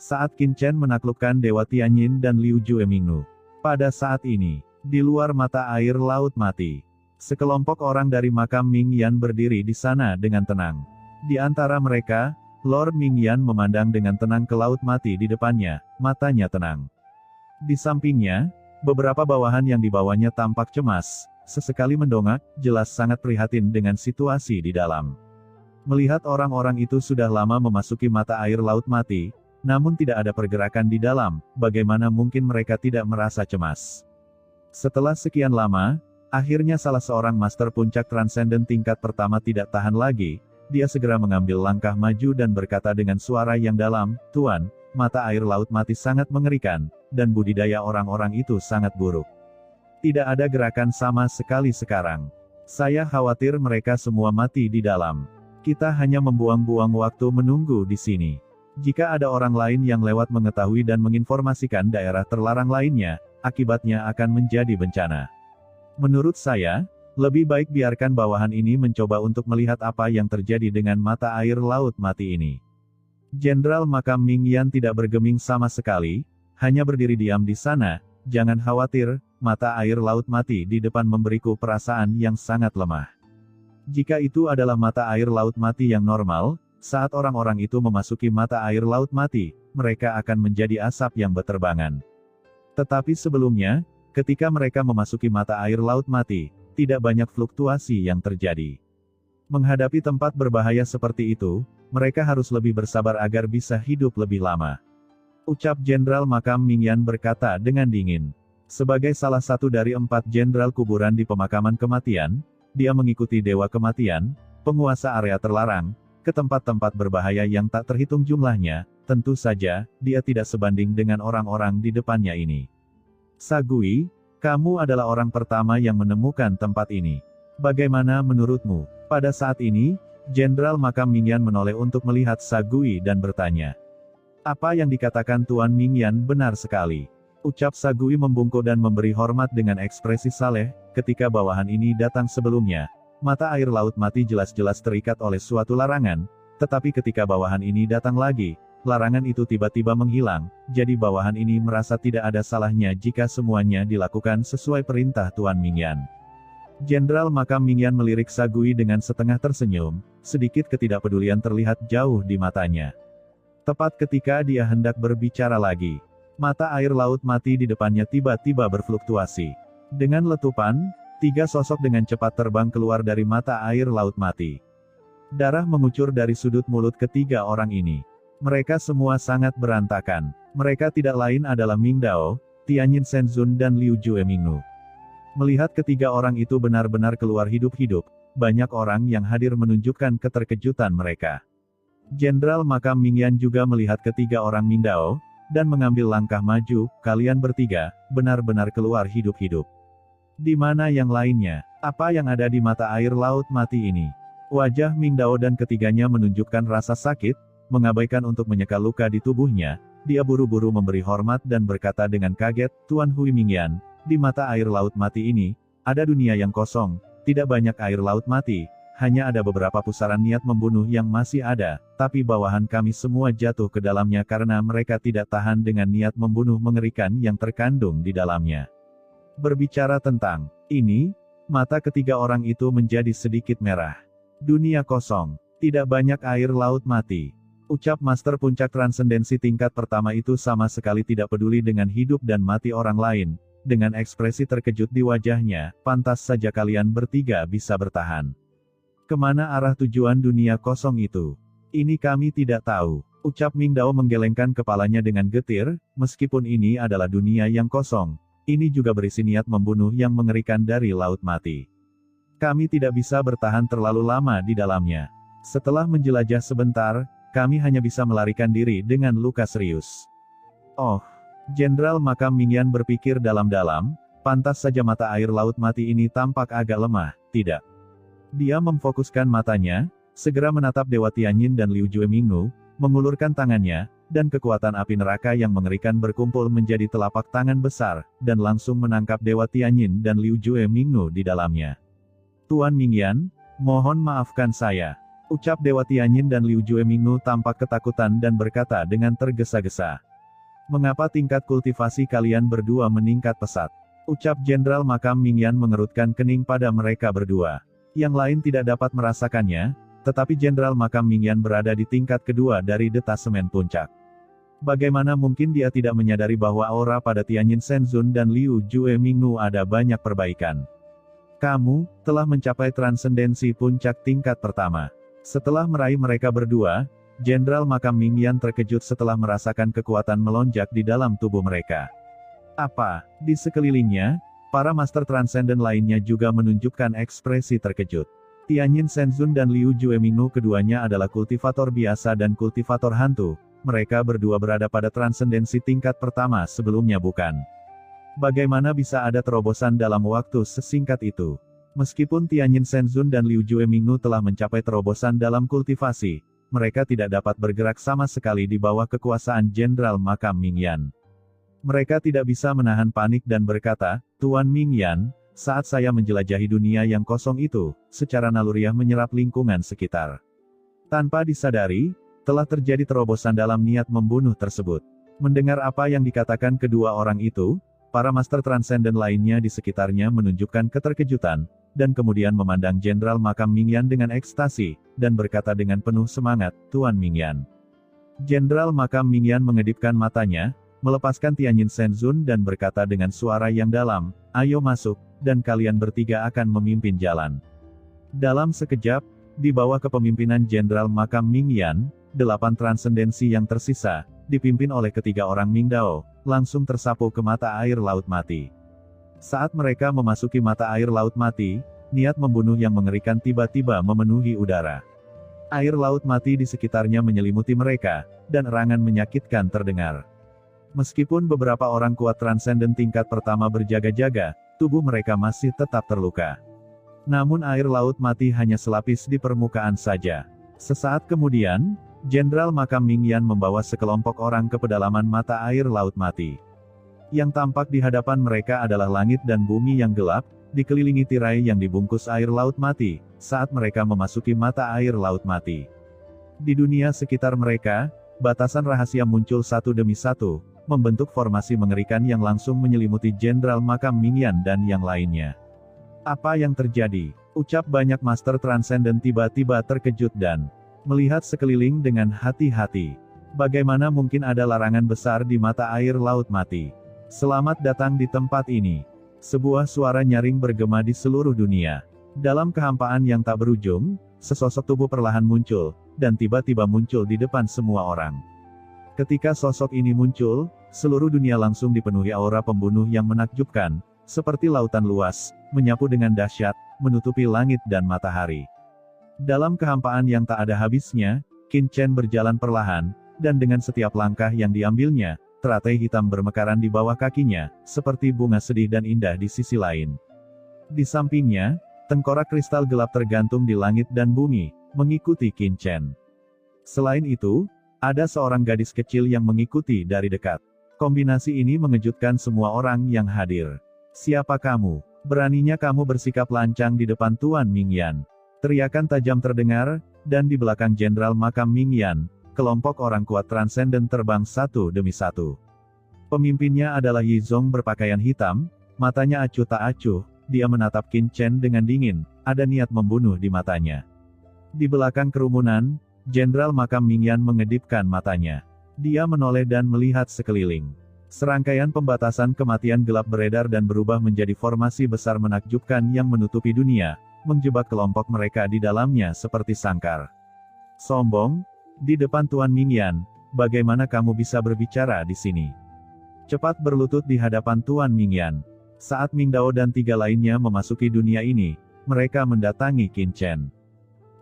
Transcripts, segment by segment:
Saat Qin Chen menaklukkan Dewa Tianyin dan Liu Juemingnu. Pada saat ini, di luar mata air laut mati, sekelompok orang dari makam Ming Yan berdiri di sana dengan tenang. Di antara mereka, Lord Ming Yan memandang dengan tenang ke laut mati di depannya, matanya tenang. Di sampingnya, beberapa bawahan yang dibawanya tampak cemas, sesekali mendongak, jelas sangat prihatin dengan situasi di dalam. Melihat orang-orang itu sudah lama memasuki mata air laut mati, namun tidak ada pergerakan di dalam, bagaimana mungkin mereka tidak merasa cemas? Setelah sekian lama, akhirnya salah seorang master puncak transenden tingkat pertama tidak tahan lagi, dia segera mengambil langkah maju dan berkata dengan suara yang dalam, "Tuan, mata air laut mati sangat mengerikan, dan budidaya orang-orang itu sangat buruk. Tidak ada gerakan sama sekali sekarang. Saya khawatir mereka semua mati di dalam. Kita hanya membuang-buang waktu menunggu di sini. Jika ada orang lain yang lewat mengetahui dan menginformasikan daerah terlarang lainnya, akibatnya akan menjadi bencana. Menurut saya, lebih baik biarkan bawahan ini mencoba untuk melihat apa yang terjadi dengan mata air laut mati ini." Jenderal makam Ming Yan tidak bergeming sama sekali, hanya berdiri diam di sana. "Jangan khawatir, mata air laut mati di depan memberiku perasaan yang sangat lemah. Jika itu adalah mata air laut mati yang normal, saat orang-orang itu memasuki mata air laut mati, mereka akan menjadi asap yang berterbangan. Tetapi sebelumnya, ketika mereka memasuki mata air laut mati, tidak banyak fluktuasi yang terjadi. Menghadapi tempat berbahaya seperti itu, mereka harus lebih bersabar agar bisa hidup lebih lama," ucap Jenderal makam Ming Yan berkata dengan dingin. Sebagai salah satu dari 4 jenderal kuburan di pemakaman kematian, dia mengikuti Dewa Kematian, penguasa area terlarang, ke tempat-tempat berbahaya yang tak terhitung jumlahnya. Tentu saja, dia tidak sebanding dengan orang-orang di depannya ini. "Sagui, kamu adalah orang pertama yang menemukan tempat ini. Bagaimana menurutmu?" Pada saat ini, Jenderal makam Ming Yan menoleh untuk melihat Sagui dan bertanya. "Apa yang dikatakan Tuan Ming Yan benar sekali," ucap Sagui membungkuk dan memberi hormat dengan ekspresi saleh. Ketika bawahan ini datang sebelumnya, mata air laut mati jelas-jelas terikat oleh suatu larangan, tetapi ketika bawahan ini datang lagi, larangan itu tiba-tiba menghilang, jadi bawahan ini merasa tidak ada salahnya jika semuanya dilakukan sesuai perintah Tuan Ming Yan. Jenderal makam Ming Yan melirik Sagui dengan setengah tersenyum, sedikit ketidakpedulian terlihat jauh di matanya. Tepat ketika dia hendak berbicara lagi, mata air laut mati di depannya tiba-tiba berfluktuasi. Dengan letupan, 3 sosok dengan cepat terbang keluar dari mata air laut mati. Darah mengucur dari sudut mulut ketiga orang ini. Mereka semua sangat berantakan. Mereka tidak lain adalah Ming Dao, Tianyin Shenzun dan Liu Juemingnu. Melihat ketiga orang itu benar-benar keluar hidup-hidup, banyak orang yang hadir menunjukkan keterkejutan mereka. Jenderal makam Ming Yan juga melihat ketiga orang Ming Dao, dan mengambil langkah maju. "Kalian bertiga, benar-benar keluar hidup-hidup. Di mana yang lainnya? Apa yang ada di mata air laut mati ini?" Wajah Ming Dao dan ketiganya menunjukkan rasa sakit, mengabaikan untuk menyeka luka di tubuhnya. Dia buru-buru memberi hormat dan berkata dengan kaget, "Tuan Hui Ming Yan, di mata air laut mati ini, ada dunia yang kosong, tidak banyak air laut mati, hanya ada beberapa pusaran niat membunuh yang masih ada, tapi bawahan kami semua jatuh ke dalamnya karena mereka tidak tahan dengan niat membunuh mengerikan yang terkandung di dalamnya." Berbicara tentang ini, mata ketiga orang itu menjadi sedikit merah. "Dunia kosong, tidak banyak air laut mati," ucap Master Puncak Transendensi tingkat pertama itu sama sekali tidak peduli dengan hidup dan mati orang lain. Dengan ekspresi terkejut di wajahnya, "Pantas saja kalian bertiga bisa bertahan. Kemana arah tujuan dunia kosong itu? Ini kami tidak tahu," ucap Ming Dao menggelengkan kepalanya dengan getir. "Meskipun ini adalah dunia yang kosong, ini juga berisi niat membunuh yang mengerikan dari laut mati. Kami tidak bisa bertahan terlalu lama di dalamnya. Setelah menjelajah sebentar, kami hanya bisa melarikan diri dengan luka serius." "Oh." Jenderal makam Ming Yan berpikir dalam-dalam, pantas saja mata air laut mati ini tampak agak lemah, tidak? Dia memfokuskan matanya, segera menatap Dewa Tianyin dan Liu Juemingnu, mengulurkan tangannya, dan kekuatan api neraka yang mengerikan berkumpul menjadi telapak tangan besar, dan langsung menangkap Dewa Tianyin dan Liu Juemingnu di dalamnya. "Tuan Ming Yan, mohon maafkan saya," Ucap Dewa Tianyin dan Liu Juemingnu tampak ketakutan dan berkata dengan tergesa-gesa. Mengapa tingkat kultivasi kalian berdua meningkat pesat? Ucap Jenderal Makam Mingyan mengerutkan kening pada mereka berdua. Yang lain tidak dapat merasakannya, tetapi Jenderal Makam Mingyan berada di tingkat kedua dari detasemen puncak. Bagaimana mungkin dia tidak menyadari bahwa aura pada Tianyin Shenzun dan Liu Juemingnu ada banyak perbaikan? Kamu telah mencapai transendensi puncak tingkat pertama. Setelah meraih mereka berdua, Jenderal Makam Mingyan terkejut setelah merasakan kekuatan melonjak di dalam tubuh mereka. Apa? Di sekelilingnya, para Master Transcendent lainnya juga menunjukkan ekspresi terkejut. Tianyin Shenzun dan Liu Juemingnu keduanya adalah kultivator biasa dan kultivator hantu. Mereka berdua berada pada transendensi tingkat pertama sebelumnya bukan? Bagaimana bisa ada terobosan dalam waktu sesingkat itu? Meskipun Tianyin Shenzun dan Liu Juemingnu telah mencapai terobosan dalam kultivasi, mereka tidak dapat bergerak sama sekali di bawah kekuasaan Jenderal Makam Mingyan. Mereka tidak bisa menahan panik dan berkata, Tuan Mingyan, saat saya menjelajahi dunia yang kosong itu, secara naluriah menyerap lingkungan sekitar. Tanpa disadari, telah terjadi terobosan dalam niat membunuh tersebut. Mendengar apa yang dikatakan kedua orang itu, para Master Transcendent lainnya di sekitarnya menunjukkan keterkejutan, dan kemudian memandang Jenderal Makam Mingyan dengan ekstasi, dan berkata dengan penuh semangat, Tuan Mingyan. Jenderal Makam Mingyan mengedipkan matanya, melepaskan Tianyin Shenzun dan berkata dengan suara yang dalam, ayo masuk, dan kalian bertiga akan memimpin jalan. Dalam sekejap, di bawah kepemimpinan Jenderal Makam Mingyan, 8 transendensi yang tersisa, dipimpin oleh ketiga orang Mingdao, langsung tersapu ke mata air laut mati. Saat mereka memasuki mata air laut mati, niat membunuh yang mengerikan tiba-tiba memenuhi udara. Air laut mati di sekitarnya menyelimuti mereka, dan erangan menyakitkan terdengar. Meskipun beberapa orang kuat transenden tingkat pertama berjaga-jaga, tubuh mereka masih tetap terluka. Namun air laut mati hanya selapis di permukaan saja. Sesaat kemudian, Jenderal Makam Mingyan membawa sekelompok orang ke pedalaman mata air laut mati. Yang tampak di hadapan mereka adalah langit dan bumi yang gelap, dikelilingi tirai yang dibungkus air laut mati, saat mereka memasuki mata air laut mati. Di dunia sekitar mereka, batasan rahasia muncul satu demi satu, membentuk formasi mengerikan yang langsung menyelimuti Jenderal Makam Mingyan dan yang lainnya. Apa yang terjadi? Ucap banyak Master Transcendent tiba-tiba terkejut dan melihat sekeliling dengan hati-hati. Bagaimana mungkin ada larangan besar di mata air laut mati? Selamat datang di tempat ini. Sebuah suara nyaring bergema di seluruh dunia. Dalam kehampaan yang tak berujung, sesosok tubuh perlahan muncul, dan tiba-tiba muncul di depan semua orang. Ketika sosok ini muncul, seluruh dunia langsung dipenuhi aura pembunuh yang menakjubkan, seperti lautan luas, menyapu dengan dahsyat, menutupi langit dan matahari. Dalam kehampaan yang tak ada habisnya, Qin Chen berjalan perlahan, dan dengan setiap langkah yang diambilnya, teratai hitam bermekaran di bawah kakinya, seperti bunga sedih dan indah di sisi lain. Di sampingnya, tengkorak kristal gelap tergantung di langit dan bumi, mengikuti Qin Chen. Selain itu, ada seorang gadis kecil yang mengikuti dari dekat. Kombinasi ini mengejutkan semua orang yang hadir. Siapa kamu? Beraninya kamu bersikap lancang di depan Tuan Mingyan. Teriakan tajam terdengar, dan di belakang Jenderal Makam Mingyan, kelompok orang kuat transenden terbang satu demi satu. Pemimpinnya adalah Yi Zong berpakaian hitam, matanya acuh tak acuh, dia menatap Qin Chen dengan dingin, ada niat membunuh di matanya. Di belakang kerumunan, Jenderal Makam Mingyan mengedipkan matanya. Dia menoleh dan melihat sekeliling. Serangkaian pembatasan kematian gelap beredar dan berubah menjadi formasi besar menakjubkan yang menutupi dunia, menjebak kelompok mereka di dalamnya seperti sangkar. Sombong, di depan Tuan Mingyan, bagaimana kamu bisa berbicara di sini? Cepat berlutut di hadapan Tuan Mingyan. Saat Mingdao dan tiga lainnya memasuki dunia ini, mereka mendatangi Qin Chen.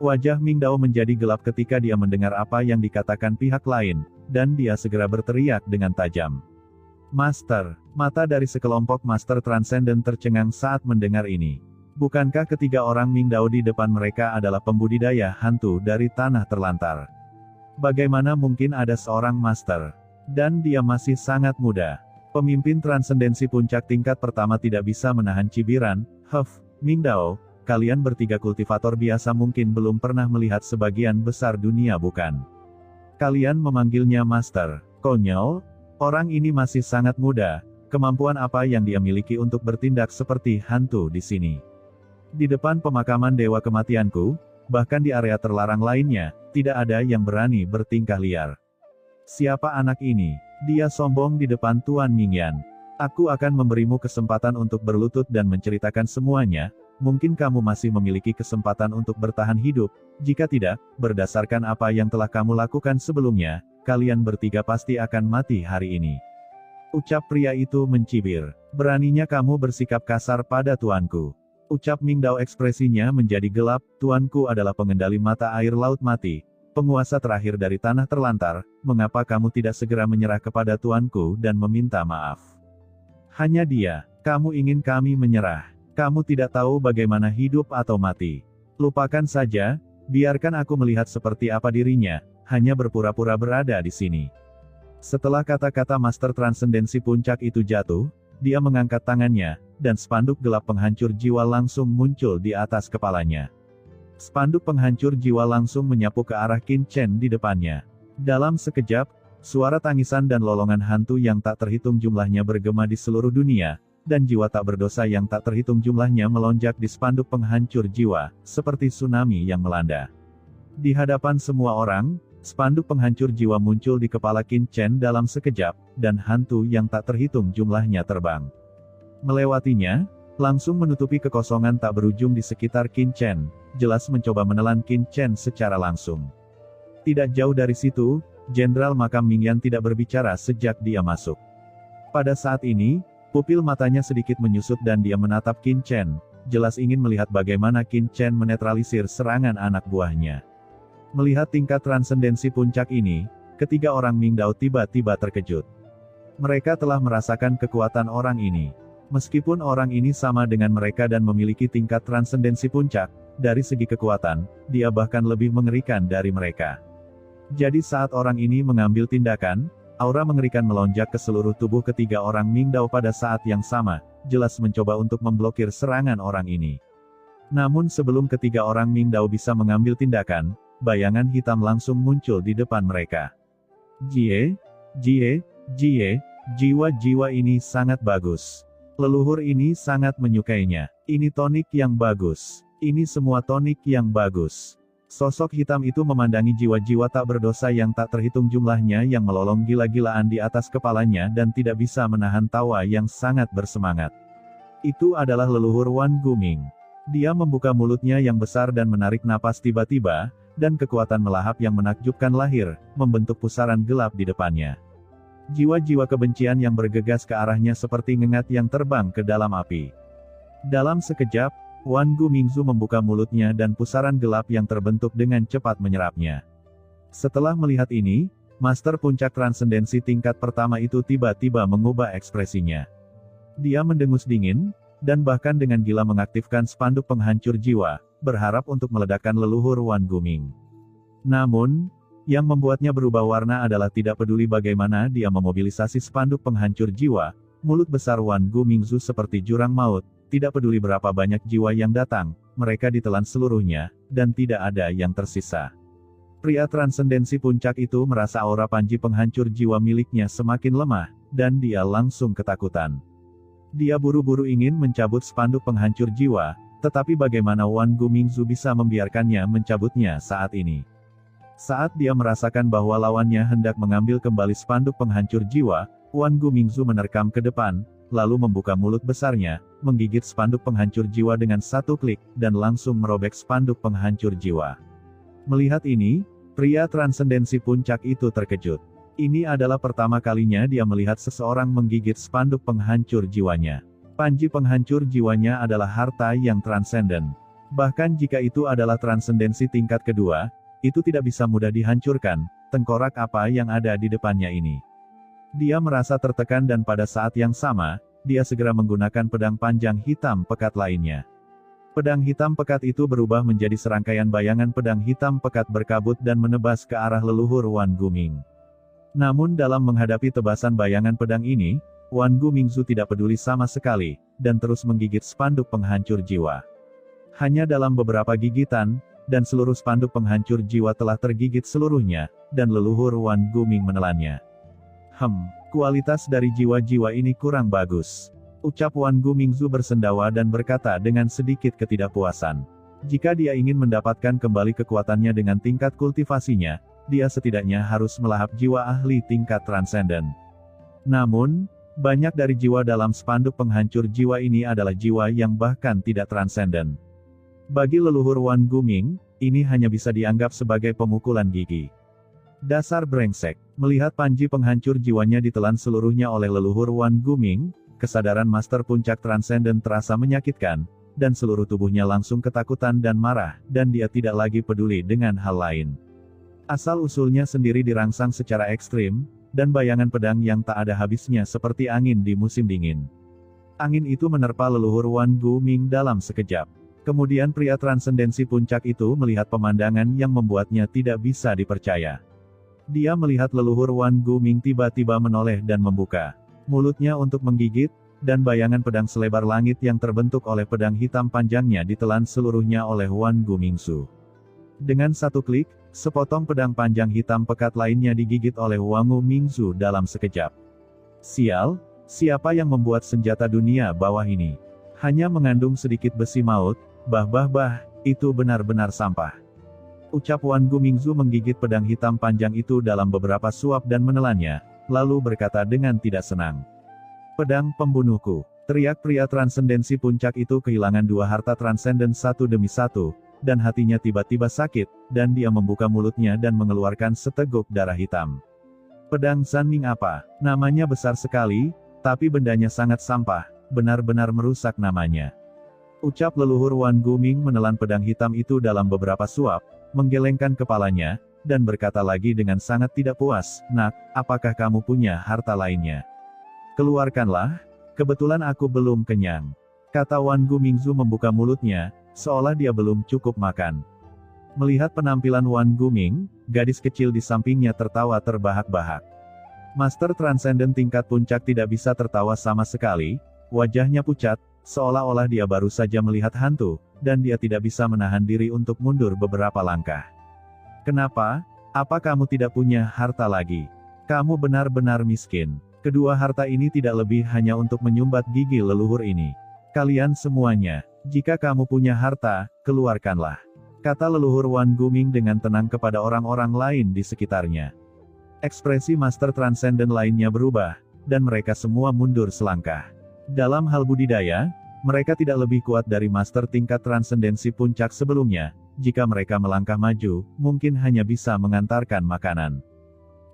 Wajah Mingdao menjadi gelap ketika dia mendengar apa yang dikatakan pihak lain, dan dia segera berteriak dengan tajam. Master, mata dari sekelompok Master Transcendent tercengang saat mendengar ini. Bukankah ketiga orang Mingdao di depan mereka adalah pembudidaya hantu dari tanah terlantar? Bagaimana mungkin ada seorang Master? Dan dia masih sangat muda. Pemimpin transendensi puncak tingkat pertama tidak bisa menahan cibiran, Mingdao, kalian bertiga kultivator biasa mungkin belum pernah melihat sebagian besar dunia bukan? Kalian memanggilnya Master. Konyol, orang ini masih sangat muda, kemampuan apa yang dia miliki untuk bertindak seperti hantu di sini? Di depan pemakaman Dewa Kematianku, bahkan di area terlarang lainnya, tidak ada yang berani bertingkah liar. Siapa anak ini? Dia sombong di depan Tuan Mingyan. Aku akan memberimu kesempatan untuk berlutut dan menceritakan semuanya, mungkin kamu masih memiliki kesempatan untuk bertahan hidup, jika tidak, berdasarkan apa yang telah kamu lakukan sebelumnya, kalian bertiga pasti akan mati hari ini. Ucap pria itu mencibir. Beraninya kamu bersikap kasar pada tuanku. Ucap Mingdao ekspresinya menjadi gelap, tuanku adalah pengendali mata air laut mati, penguasa terakhir dari tanah terlantar, mengapa kamu tidak segera menyerah kepada tuanku dan meminta maaf? Hanya dia, kamu ingin kami menyerah. Kamu tidak tahu bagaimana hidup atau mati. Lupakan saja, biarkan aku melihat seperti apa dirinya, hanya berpura-pura berada di sini. Setelah kata-kata Master Transendensi Puncak itu jatuh, dia mengangkat tangannya, dan spanduk gelap penghancur jiwa langsung muncul di atas kepalanya. Spanduk penghancur jiwa langsung menyapu ke arah Qin Chen di depannya. Dalam sekejap, suara tangisan dan lolongan hantu yang tak terhitung jumlahnya bergema di seluruh dunia, dan jiwa tak berdosa yang tak terhitung jumlahnya melonjak di spanduk penghancur jiwa, seperti tsunami yang melanda. Di hadapan semua orang, spanduk penghancur jiwa muncul di kepala Qin Chen dalam sekejap, dan hantu yang tak terhitung jumlahnya terbang. Melewatinya, langsung menutupi kekosongan tak berujung di sekitar Qin Chen, jelas mencoba menelan Qin Chen secara langsung. Tidak jauh dari situ, Jenderal Makam Mingyan tidak berbicara sejak dia masuk. Pada saat ini, pupil matanya sedikit menyusut dan dia menatap Qin Chen, jelas ingin melihat bagaimana Qin Chen menetralisir serangan anak buahnya. Melihat tingkat transendensi puncak ini, ketiga orang Mingdao tiba-tiba terkejut. Mereka telah merasakan kekuatan orang ini. Meskipun orang ini sama dengan mereka dan memiliki tingkat transendensi puncak, dari segi kekuatan, dia bahkan lebih mengerikan dari mereka. Jadi saat orang ini mengambil tindakan, aura mengerikan melonjak ke seluruh tubuh ketiga orang Mingdao pada saat yang sama, jelas mencoba untuk memblokir serangan orang ini. Namun sebelum ketiga orang Mingdao bisa mengambil tindakan, bayangan hitam langsung muncul di depan mereka. Jie, jiwa-jiwa ini sangat bagus. Leluhur ini sangat menyukainya. Ini tonik yang bagus. Ini semua tonik yang bagus. Sosok hitam itu memandangi jiwa-jiwa tak berdosa yang tak terhitung jumlahnya yang melolong gila-gilaan di atas kepalanya dan tidak bisa menahan tawa yang sangat bersemangat. Itu adalah leluhur Wan Guming. Dia membuka mulutnya yang besar dan menarik napas tiba-tiba, dan kekuatan melahap yang menakjubkan lahir, membentuk pusaran gelap di depannya. Jiwa-jiwa kebencian yang bergegas ke arahnya seperti ngengat yang terbang ke dalam api. Dalam sekejap, Wan Gumingzu membuka mulutnya dan pusaran gelap yang terbentuk dengan cepat menyerapnya. Setelah melihat ini, Master Puncak Transendensi tingkat pertama itu tiba-tiba mengubah ekspresinya. Dia mendengus dingin, dan bahkan dengan gila mengaktifkan spanduk penghancur jiwa, berharap untuk meledakkan leluhur Wan Guming. Namun, yang membuatnya berubah warna adalah tidak peduli bagaimana dia memobilisasi spanduk penghancur jiwa, mulut besar Wan Gumingzu seperti jurang maut. Tidak peduli berapa banyak jiwa yang datang, mereka ditelan seluruhnya, dan tidak ada yang tersisa. Pria transendensi puncak itu merasa aura panji penghancur jiwa miliknya semakin lemah, dan dia langsung ketakutan. Dia buru-buru ingin mencabut spanduk penghancur jiwa, tetapi bagaimana Wan Gumingzu bisa membiarkannya mencabutnya saat ini? Saat dia merasakan bahwa lawannya hendak mengambil kembali spanduk penghancur jiwa, Wan Gumingzu menerkam ke depan, lalu membuka mulut besarnya, menggigit spanduk penghancur jiwa dengan satu klik, dan langsung merobek spanduk penghancur jiwa. Melihat ini, pria transendensi puncak itu terkejut. Ini adalah pertama kalinya dia melihat seseorang menggigit spanduk penghancur jiwanya. Panji penghancur jiwanya adalah harta yang transenden. Bahkan jika itu adalah transendensi tingkat kedua, itu tidak bisa mudah dihancurkan, tengkorak apa yang ada di depannya ini. Dia merasa tertekan dan pada saat yang sama, dia segera menggunakan pedang panjang hitam pekat lainnya. Pedang hitam pekat itu berubah menjadi serangkaian bayangan pedang hitam pekat berkabut dan menebas ke arah leluhur Wan Guming. Namun dalam menghadapi tebasan bayangan pedang ini, Wan Gumingzu tidak peduli sama sekali, dan terus menggigit spanduk penghancur jiwa. Hanya dalam beberapa gigitan, dan seluruh spanduk penghancur jiwa telah tergigit seluruhnya, dan leluhur Wan Guming menelannya. Kualitas dari jiwa-jiwa ini kurang bagus. Ucap Wan Gumingzu bersendawa dan berkata dengan sedikit ketidakpuasan. Jika dia ingin mendapatkan kembali kekuatannya dengan tingkat kultivasinya, dia setidaknya harus melahap jiwa ahli tingkat transenden. Namun, banyak dari jiwa dalam spanduk penghancur jiwa ini adalah jiwa yang bahkan tidak transenden. Bagi leluhur Wan Guming, ini hanya bisa dianggap sebagai pemukulan gigi. Dasar brengsek. Melihat panji penghancur jiwanya ditelan seluruhnya oleh leluhur Wan Guming, kesadaran Master Puncak Transenden terasa menyakitkan, dan seluruh tubuhnya langsung ketakutan dan marah, dan dia tidak lagi peduli dengan hal lain. Asal-usulnya sendiri dirangsang secara ekstrim, dan bayangan pedang yang tak ada habisnya seperti angin di musim dingin. Angin itu menerpa leluhur Wan Guming dalam sekejap. Kemudian pria transendensi puncak itu melihat pemandangan yang membuatnya tidak bisa dipercaya. Dia melihat leluhur Wan Guming tiba-tiba menoleh dan membuka mulutnya untuk menggigit, dan bayangan pedang selebar langit yang terbentuk oleh pedang hitam panjangnya ditelan seluruhnya oleh Wan Gumingzu. Dengan satu klik, sepotong pedang panjang hitam pekat lainnya digigit oleh Wan Gumingzu dalam sekejap. Sial, siapa yang membuat senjata dunia bawah ini? Hanya mengandung sedikit besi maut, itu benar-benar sampah. Ucap Wan Gumingzu menggigit pedang hitam panjang itu dalam beberapa suap dan menelannya, lalu berkata dengan tidak senang. Pedang pembunuhku. Teriak pria transendensi puncak itu kehilangan dua harta transenden satu demi satu, dan hatinya tiba-tiba sakit, dan dia membuka mulutnya dan mengeluarkan seteguk darah hitam. Pedang Zanming apa? Namanya besar sekali, tapi bendanya sangat sampah, benar-benar merusak namanya. Ucap leluhur Wan Guming menelan pedang hitam itu dalam beberapa suap, menggelengkan kepalanya, dan berkata lagi dengan sangat tidak puas, "Nak, apakah kamu punya harta lainnya? Keluarkanlah, kebetulan aku belum kenyang." Kata Wan Gumingzu membuka mulutnya, seolah dia belum cukup makan. Melihat penampilan Wan Guming, gadis kecil di sampingnya tertawa terbahak-bahak. Master Transenden tingkat puncak tidak bisa tertawa sama sekali, wajahnya pucat, seolah-olah dia baru saja melihat hantu, dan dia tidak bisa menahan diri untuk mundur beberapa langkah. "Kenapa? Apa kamu tidak punya harta lagi? Kamu benar-benar miskin. Kedua harta ini tidak lebih hanya untuk menyumbat gigi leluhur ini. Kalian semuanya, jika kamu punya harta, keluarkanlah," kata leluhur Wan Guming dengan tenang kepada orang-orang lain di sekitarnya. Ekspresi Master Transenden lainnya berubah, dan mereka semua mundur selangkah. Dalam hal budidaya, mereka tidak lebih kuat dari Master tingkat transendensi puncak sebelumnya. Jika mereka melangkah maju, mungkin hanya bisa mengantarkan makanan.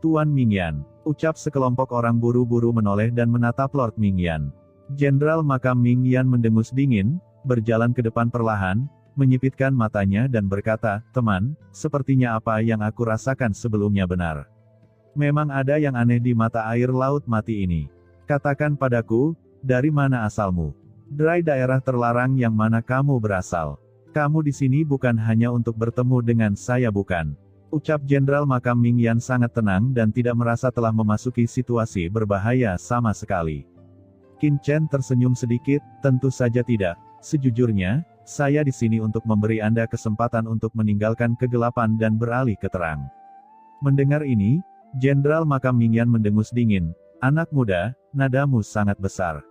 "Tuan Mingyan," ucap sekelompok orang buru-buru menoleh dan menatap Lord Mingyan. Jenderal Makam Mingyan mendengus dingin, berjalan ke depan perlahan, menyipitkan matanya dan berkata, "Teman, sepertinya apa yang aku rasakan sebelumnya benar. Memang ada yang aneh di mata air laut mati ini. Katakan padaku, dari mana asalmu? Dari daerah terlarang yang mana kamu berasal? Kamu di sini bukan hanya untuk bertemu dengan saya bukan?" Ucap Jenderal Makam Mingyan sangat tenang dan tidak merasa telah memasuki situasi berbahaya sama sekali. Qin Chen tersenyum sedikit, "Tentu saja tidak. Sejujurnya, saya di sini untuk memberi Anda kesempatan untuk meninggalkan kegelapan dan beralih ke terang." Mendengar ini, Jenderal Makam Mingyan mendengus dingin, "Anak muda, nadamu sangat besar."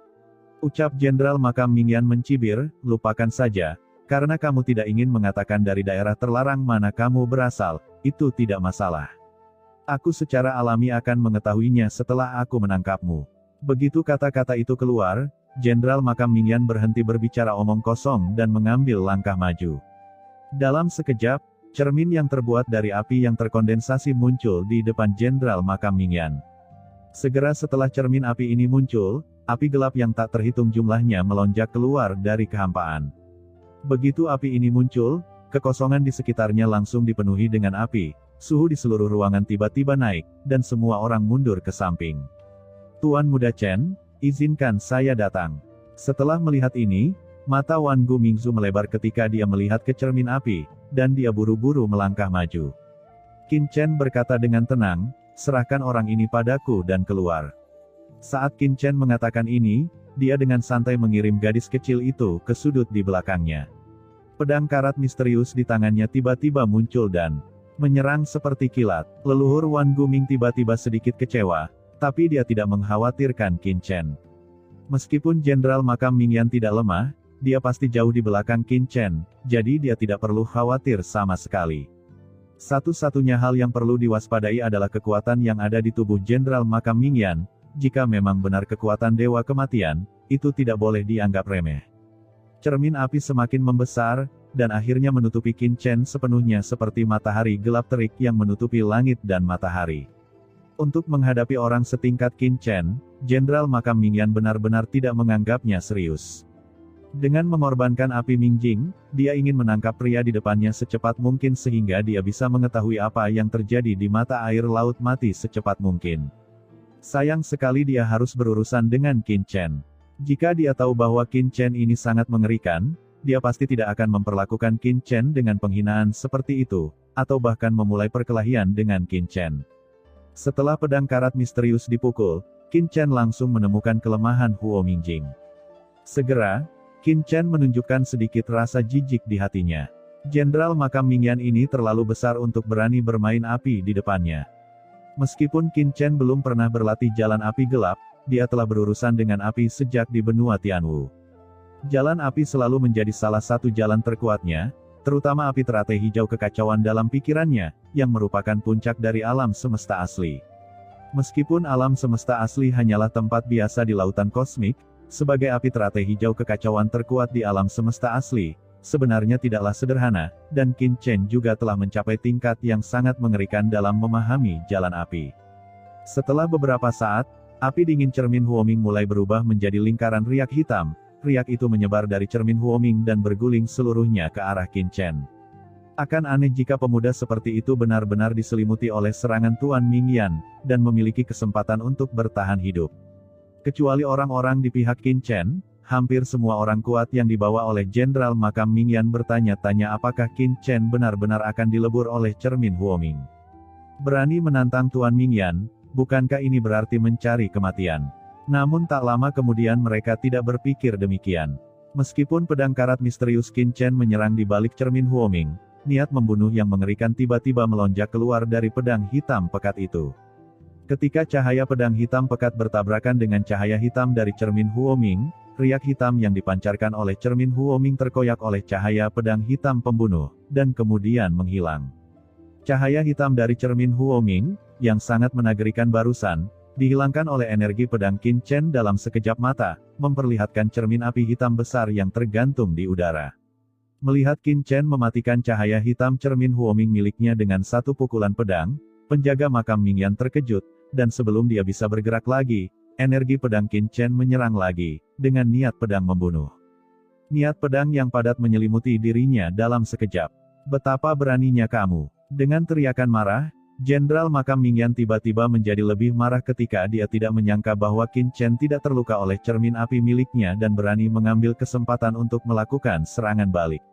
Ucap Jenderal Makam Mingyan mencibir, "Lupakan saja. Karena kamu tidak ingin mengatakan dari daerah terlarang mana kamu berasal, itu tidak masalah. Aku secara alami akan mengetahuinya setelah aku menangkapmu." Begitu kata-kata itu keluar, Jenderal Makam Mingyan berhenti berbicara omong kosong dan mengambil langkah maju. Dalam sekejap, cermin yang terbuat dari api yang terkondensasi muncul di depan Jenderal Makam Mingyan. Segera setelah cermin api ini muncul, api gelap yang tak terhitung jumlahnya melonjak keluar dari kehampaan. Begitu api ini muncul, kekosongan di sekitarnya langsung dipenuhi dengan api, suhu di seluruh ruangan tiba-tiba naik, dan semua orang mundur ke samping. "Tuan Muda Chen, izinkan saya datang." Setelah melihat ini, mata Wan Gumingzu melebar ketika dia melihat ke cermin api, dan dia buru-buru melangkah maju. Qin Chen berkata dengan tenang, "Serahkan orang ini padaku dan keluar." Saat Qin Chen mengatakan ini, dia dengan santai mengirim gadis kecil itu ke sudut di belakangnya. Pedang karat misterius di tangannya tiba-tiba muncul dan menyerang seperti kilat. Leluhur Wan Guming tiba-tiba sedikit kecewa, tapi dia tidak mengkhawatirkan Qin Chen. Meskipun Jenderal Makam Mingyan tidak lemah, dia pasti jauh di belakang Qin Chen, jadi dia tidak perlu khawatir sama sekali. Satu-satunya hal yang perlu diwaspadai adalah kekuatan yang ada di tubuh Jenderal Makam Mingyan. Jika memang benar kekuatan Dewa Kematian, itu tidak boleh dianggap remeh. Cermin api semakin membesar, dan akhirnya menutupi Qin Chen sepenuhnya seperti matahari gelap terik yang menutupi langit dan matahari. Untuk menghadapi orang setingkat Qin Chen, Jenderal Makam Mingyan benar-benar tidak menganggapnya serius. Dengan mengorbankan api Mingjing, dia ingin menangkap pria di depannya secepat mungkin sehingga dia bisa mengetahui apa yang terjadi di mata air laut mati secepat mungkin. Sayang sekali dia harus berurusan dengan Qin Chen. Jika dia tahu bahwa Qin Chen ini sangat mengerikan, dia pasti tidak akan memperlakukan Qin Chen dengan penghinaan seperti itu, atau bahkan memulai perkelahian dengan Qin Chen. Setelah pedang karat misterius dipukul, Qin Chen langsung menemukan kelemahan Huo Mingjing. Segera, Qin Chen menunjukkan sedikit rasa jijik di hatinya. Jenderal Makam Mingyan ini terlalu besar untuk berani bermain api di depannya. Meskipun Qin Chen belum pernah berlatih jalan api gelap, dia telah berurusan dengan api sejak di benua Tianwu. Jalan api selalu menjadi salah satu jalan terkuatnya, terutama api teratai hijau kekacauan dalam pikirannya, yang merupakan puncak dari alam semesta asli. Meskipun alam semesta asli hanyalah tempat biasa di lautan kosmik, sebagai api teratai hijau kekacauan terkuat di alam semesta asli, sebenarnya tidaklah sederhana, dan Qin Chen juga telah mencapai tingkat yang sangat mengerikan dalam memahami jalan api. Setelah beberapa saat, api dingin cermin Huoming mulai berubah menjadi lingkaran riak hitam. Riak itu menyebar dari cermin Huoming dan berguling seluruhnya ke arah Qin Chen. Akan aneh jika pemuda seperti itu benar-benar diselimuti oleh serangan Tuan Mingyan, dan memiliki kesempatan untuk bertahan hidup. Kecuali orang-orang di pihak Qin Chen, hampir semua orang kuat yang dibawa oleh Jenderal Makam Mingyan bertanya-tanya apakah Qin Chen benar-benar akan dilebur oleh cermin Huoming. Berani menantang Tuan Mingyan, bukankah ini berarti mencari kematian? Namun tak lama kemudian mereka tidak berpikir demikian. Meskipun pedang karat misterius Qin Chen menyerang di balik cermin Huoming, niat membunuh yang mengerikan tiba-tiba melonjak keluar dari pedang hitam pekat itu. Ketika cahaya pedang hitam pekat bertabrakan dengan cahaya hitam dari cermin Huoming, riak hitam yang dipancarkan oleh cermin Huoming terkoyak oleh cahaya pedang hitam pembunuh, dan kemudian menghilang. Cahaya hitam dari cermin Huoming, yang sangat menagerikan barusan, dihilangkan oleh energi pedang Qin Chen dalam sekejap mata, memperlihatkan cermin api hitam besar yang tergantung di udara. Melihat Qin Chen mematikan cahaya hitam cermin Huoming miliknya dengan satu pukulan pedang, penjaga makam Mingyan terkejut, dan sebelum dia bisa bergerak lagi, energi pedang Qin Chen menyerang lagi, dengan niat pedang membunuh. Niat pedang yang padat menyelimuti dirinya dalam sekejap. Betapa beraninya kamu! Dengan teriakan marah, Jenderal Makam Mingyan tiba-tiba menjadi lebih marah ketika dia tidak menyangka bahwa Qin Chen tidak terluka oleh cermin api miliknya dan berani mengambil kesempatan untuk melakukan serangan balik.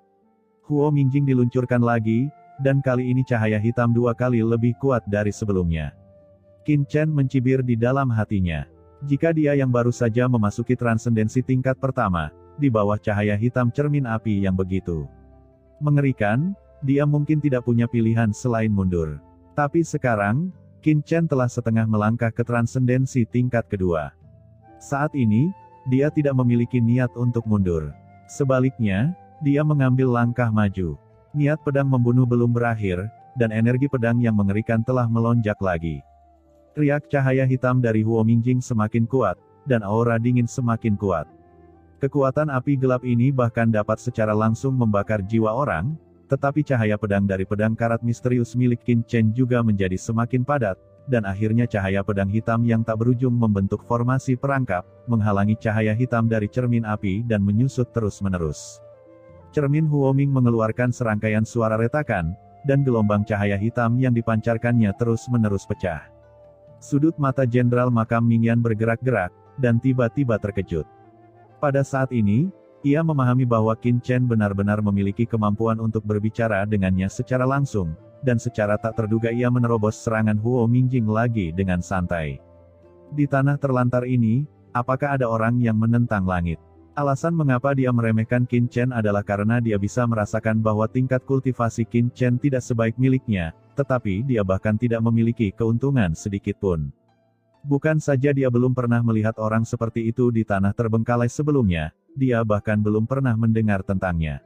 Huo Mingjing diluncurkan lagi, dan kali ini cahaya hitam 2 kali lebih kuat dari sebelumnya. Qin Chen mencibir di dalam hatinya. Jika dia yang baru saja memasuki transendensi tingkat pertama, di bawah cahaya hitam cermin api yang begitu mengerikan, dia mungkin tidak punya pilihan selain mundur. Tapi sekarang, Qin Chen telah setengah melangkah ke transendensi tingkat kedua. Saat ini, dia tidak memiliki niat untuk mundur. Sebaliknya, dia mengambil langkah maju. Niat pedang membunuh belum berakhir, dan energi pedang yang mengerikan telah melonjak lagi. Riak cahaya hitam dari Huo Mingjing semakin kuat, dan aura dingin semakin kuat. Kekuatan api gelap ini bahkan dapat secara langsung membakar jiwa orang, tetapi cahaya pedang dari pedang karat misterius milik Qin Chen juga menjadi semakin padat, dan akhirnya cahaya pedang hitam yang tak berujung membentuk formasi perangkap, menghalangi cahaya hitam dari cermin api dan menyusut terus-menerus. Cermin Huoming mengeluarkan serangkaian suara retakan, dan gelombang cahaya hitam yang dipancarkannya terus-menerus pecah. Sudut mata Jenderal Makam Mingyan bergerak-gerak, dan tiba-tiba terkejut. Pada saat ini, ia memahami bahwa Qin Chen benar-benar memiliki kemampuan untuk berbicara dengannya secara langsung, dan secara tak terduga ia menerobos serangan Huo Mingjing lagi dengan santai. Di tanah terlantar ini, apakah ada orang yang menentang langit? Alasan mengapa dia meremehkan Qin Chen adalah karena dia bisa merasakan bahwa tingkat kultivasi Qin Chen tidak sebaik miliknya, tetapi dia bahkan tidak memiliki keuntungan sedikit pun. Bukan saja dia belum pernah melihat orang seperti itu di tanah terbengkalai sebelumnya, dia bahkan belum pernah mendengar tentangnya.